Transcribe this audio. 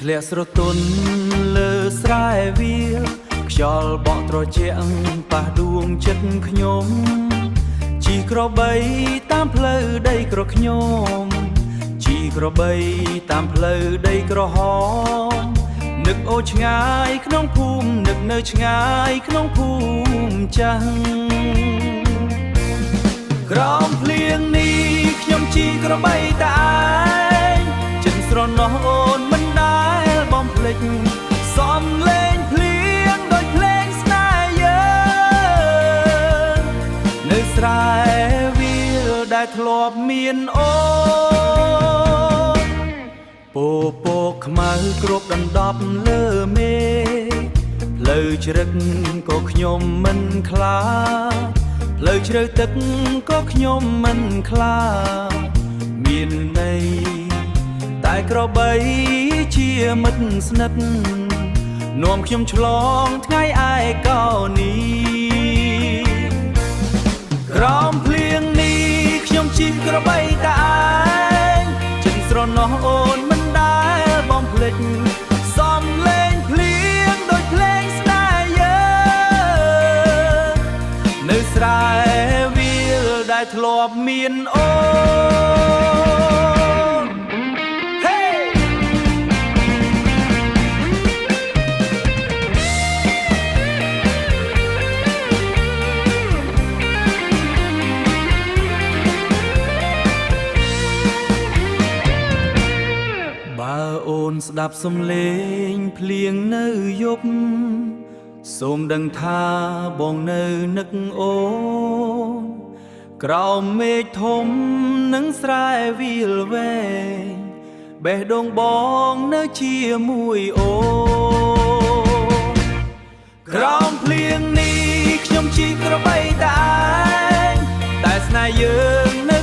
ធ្លាក់ស្រទន់លើស្រែវាខ្យល់បក់ត្រជាក់ប៉ះដួងចិត្តខ្ញុំជីក្របីតាមផ្លូវដីក្រខ្ញុំជីក្របីតាមផ្លូវដីក្រហមនឹកអូឆ្ងាយក្នុងភូមិនឹកនៅឆ្ងាយក្នុងភូមិចាស់ក្រោមភ្លៀងនេះខ្ញុំជីក្របីតែឯងចិនស្រណោះអូនមិនដែលបំភ្លេចសំលេងភ្លៀងដោយភ្លេងស្នេហ៍យើងនៅស្រែវាលដែលធ្លាប់មានអូនពពកខ្មៅគ្របដណ្ដប់លើមេផ្លូវជ្រឹកក៏ខ្ញុំមិនខ្លាចផ្លូវជ្រៅទឹកក៏ខ្ញុំមិនខ្លាចមានន័យតែក្របីជាមិត្តស្និទ្ធនាំខ្ញុំឆ្លងថ្ងៃឯកោនេះក្រោមភ្លៀងនេះខ្ញុំជិះក្របីតែឯងចិនស្រណោះអូនមិនដែលបំភ្លេចសំលេងភ្លៀងដោយភ្លេងស្នេហ៍យើងនៅស្រែវាលដែលធ្លាប់មានអូនបើអូនស្ដាប់សំឡេងភ្លៀងនៅយប់សូមដឹងថាបងនៅនឹកអូនក្រោមមេឃធំនឹងស្រែវាលវែងបេះដូងបងនៅជាមួយអូនក្រោមភ្លៀងនេះខ្ញុំជិះក្របីតែឯងតែស្នេហ៍យើងនៅ